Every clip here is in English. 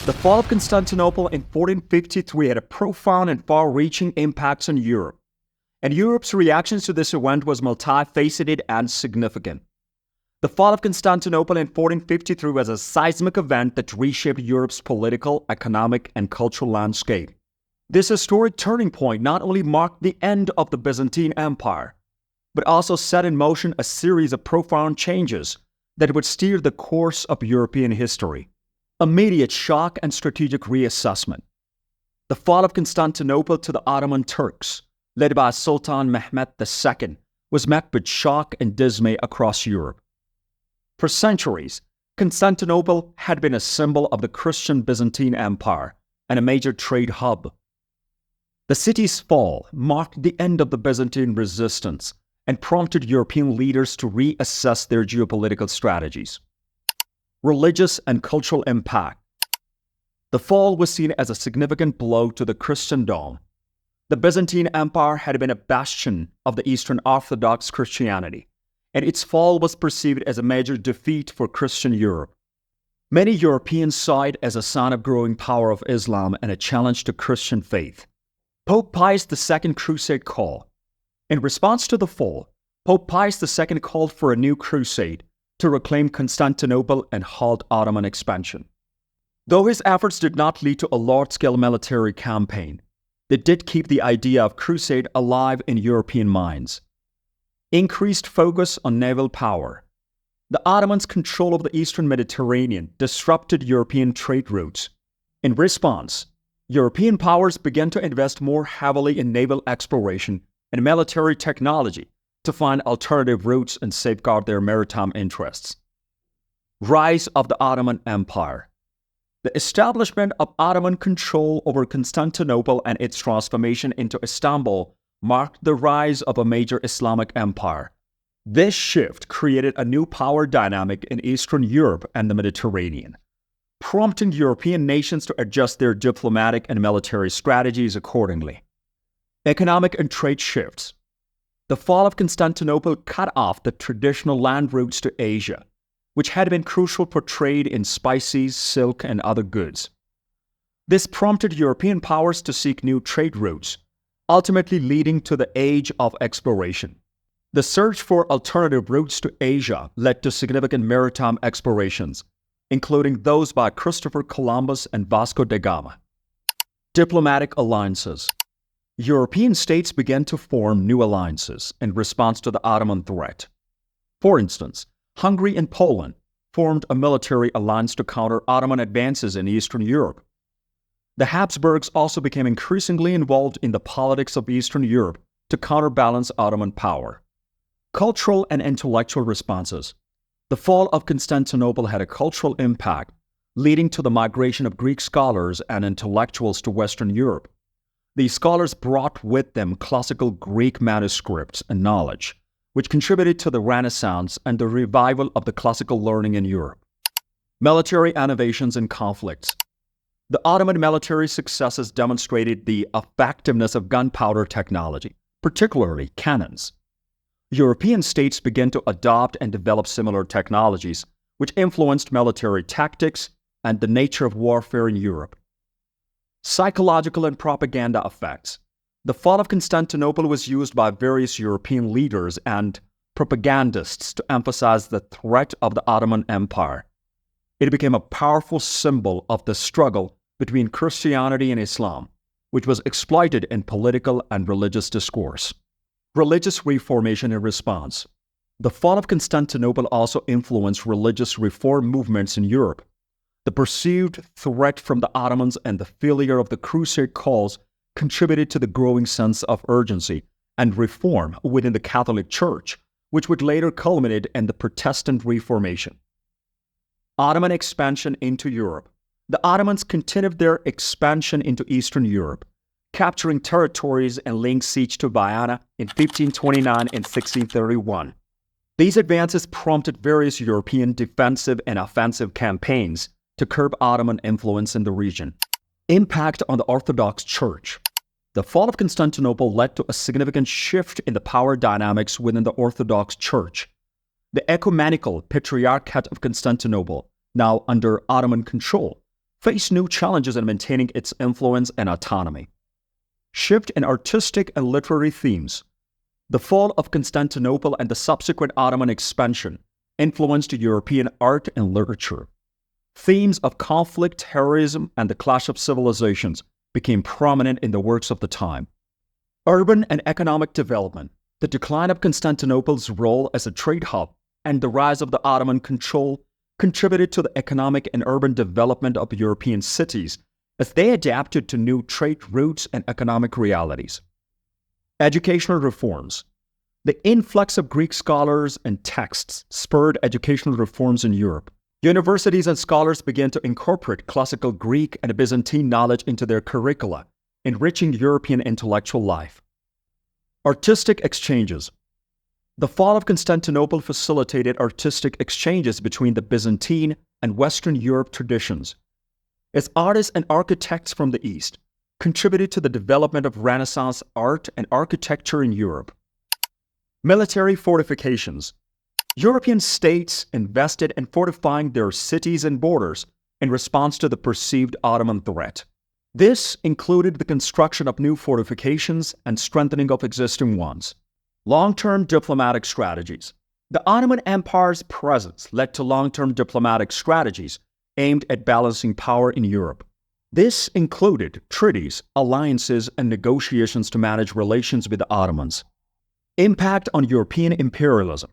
The fall of Constantinople in 1453 had a profound and far-reaching impact on Europe, and Europe's reactions to this event was multifaceted and significant. The fall of Constantinople in 1453 was a seismic event that reshaped Europe's political, economic, and cultural landscape. This historic turning point not only marked the end of the Byzantine Empire, but also set in motion a series of profound changes that would steer the course of European history. Immediate shock and strategic reassessment. The fall of Constantinople to the Ottoman Turks, led by Sultan Mehmed II, was met with shock and dismay across Europe. For centuries, Constantinople had been a symbol of the Christian Byzantine Empire and a major trade hub. The city's fall marked the end of the Byzantine resistance and prompted European leaders to reassess their geopolitical strategies. Religious and cultural impact. The fall was seen as a significant blow to the Christendom. The Byzantine Empire had been a bastion of the Eastern Orthodox Christianity, and its fall was perceived as a major defeat for Christian Europe. Many Europeans saw it as a sign of growing power of Islam and a challenge to Christian faith. Pope Pius II crusade call. In response to the fall, Pope Pius II called for a new crusade to reclaim Constantinople and halt Ottoman expansion. Though his efforts did not lead to a large-scale military campaign, they did keep the idea of crusade alive in European minds. Increased focus on naval power. The Ottomans' control of the eastern Mediterranean disrupted European trade routes. In response, European powers began to invest more heavily in naval exploration and military technology to find alternative routes and safeguard their maritime interests. Rise of the Ottoman Empire. The establishment of Ottoman control over Constantinople and its transformation into Istanbul marked the rise of a major Islamic empire. This shift created a new power dynamic in Eastern Europe and the Mediterranean, prompting European nations to adjust their diplomatic and military strategies accordingly. Economic and trade shifts. The fall of Constantinople cut off the traditional land routes to Asia, which had been crucial for trade in spices, silk, and other goods. This prompted European powers to seek new trade routes, ultimately leading to the age of exploration. The search for alternative routes to Asia led to significant maritime explorations, including those by Christopher Columbus and Vasco da Gama. Diplomatic alliances. European states began to form new alliances in response to the Ottoman threat. For instance, Hungary and Poland formed a military alliance to counter Ottoman advances in Eastern Europe. The Habsburgs also became increasingly involved in the politics of Eastern Europe to counterbalance Ottoman power. Cultural and intellectual responses. The fall of Constantinople had a cultural impact, leading to the migration of Greek scholars and intellectuals to Western Europe. These scholars brought with them classical Greek manuscripts and knowledge, which contributed to the Renaissance and the revival of the classical learning in Europe. Military innovations and conflicts. The Ottoman military successes demonstrated the effectiveness of gunpowder technology, particularly cannons. European states began to adopt and develop similar technologies, which influenced military tactics and the nature of warfare in Europe. Psychological and propaganda effects. The fall of Constantinople was used by various European leaders and propagandists to emphasize the threat of the Ottoman Empire. It became a powerful symbol of the struggle between Christianity and Islam, which was exploited in political and religious discourse. Religious reformation in response. The fall of Constantinople also influenced religious reform movements in Europe. The perceived threat from the Ottomans and the failure of the crusade calls contributed to the growing sense of urgency and reform within the Catholic Church, which would later culminate in the Protestant Reformation. Ottoman expansion into Europe. The Ottomans continued their expansion into Eastern Europe, capturing territories and laying siege to Vienna in 1529 and 1631. These advances prompted various European defensive and offensive campaigns to curb Ottoman influence in the region. Impact on the Orthodox Church. The fall of Constantinople led to a significant shift in the power dynamics within the Orthodox Church. The ecumenical Patriarchate of Constantinople, now under Ottoman control, faced new challenges in maintaining its influence and autonomy. Shift in artistic and literary themes. The fall of Constantinople and the subsequent Ottoman expansion influenced European art and literature. Themes of conflict, terrorism, and the clash of civilizations became prominent in the works of the time. Urban and economic development. The decline of Constantinople's role as a trade hub and the rise of the Ottoman control contributed to the economic and urban development of European cities as they adapted to new trade routes and economic realities. Educational reforms. The influx of Greek scholars and texts spurred educational reforms in Europe. Universities and scholars began to incorporate classical Greek and Byzantine knowledge into their curricula, enriching European intellectual life. Artistic exchanges. The fall of Constantinople facilitated artistic exchanges between the Byzantine and Western Europe traditions, as artists and architects from the East contributed to the development of Renaissance art and architecture in Europe. Military fortifications. European states invested in fortifying their cities and borders in response to the perceived Ottoman threat. This included the construction of new fortifications and strengthening of existing ones. Long-term diplomatic strategies. The Ottoman Empire's presence led to long-term diplomatic strategies aimed at balancing power in Europe. This included treaties, alliances, and negotiations to manage relations with the Ottomans. Impact on European imperialism.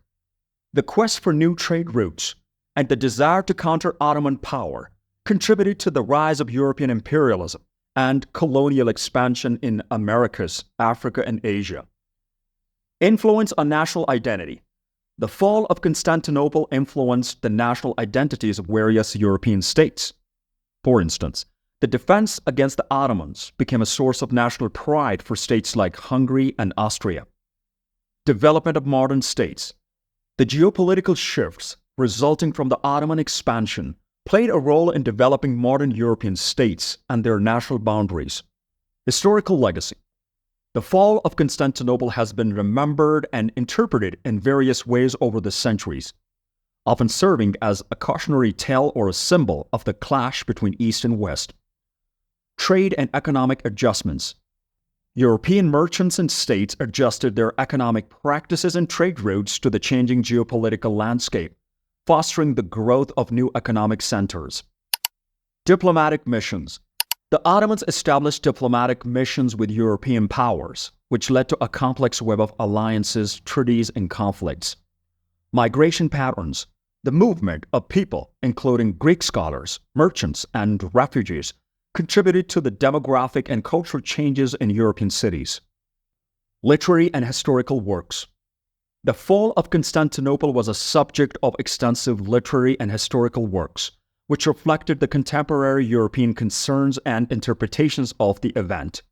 The quest for new trade routes and the desire to counter Ottoman power contributed to the rise of European imperialism and colonial expansion in Americas, Africa, and Asia. Influence on national identity. The fall of Constantinople influenced the national identities of various European states. For instance, the defense against the Ottomans became a source of national pride for states like Hungary and Austria. Development of modern states. The geopolitical shifts resulting from the Ottoman expansion played a role in developing modern European states and their national boundaries. Historical legacy. The fall of Constantinople has been remembered and interpreted in various ways over the centuries, often serving as a cautionary tale or a symbol of the clash between East and West. Trade and economic adjustments. European merchants and states adjusted their economic practices and trade routes to the changing geopolitical landscape, fostering the growth of new economic centers. Diplomatic missions. The Ottomans established diplomatic missions with European powers, which led to a complex web of alliances, treaties, and conflicts. Migration patterns. The movement of people, including Greek scholars, merchants, and refugees, contributed to the demographic and cultural changes in European cities. Literary and historical works. The fall of Constantinople was a subject of extensive literary and historical works, which reflected the contemporary European concerns and interpretations of the event.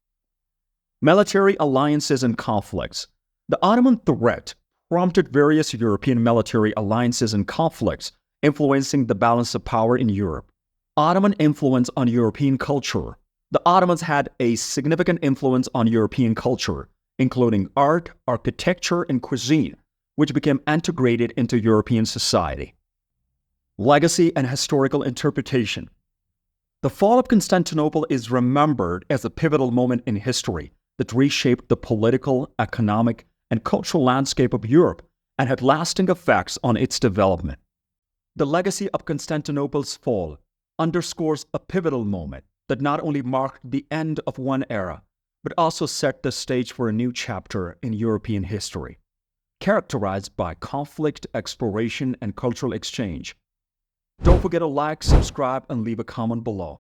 Military alliances and conflicts. The Ottoman threat prompted various European military alliances and conflicts, influencing the balance of power in Europe. Ottoman influence on European culture. The Ottomans had a significant influence on European culture, including art, architecture, and cuisine, which became integrated into European society. Legacy and historical interpretation. The fall of Constantinople is remembered as a pivotal moment in history that reshaped the political, economic, and cultural landscape of Europe and had lasting effects on its development. The legacy of Constantinople's fall underscores a pivotal moment that not only marked the end of one era, but also set the stage for a new chapter in European history, characterized by conflict, exploration, and cultural exchange. Don't forget to like, subscribe, and leave a comment below.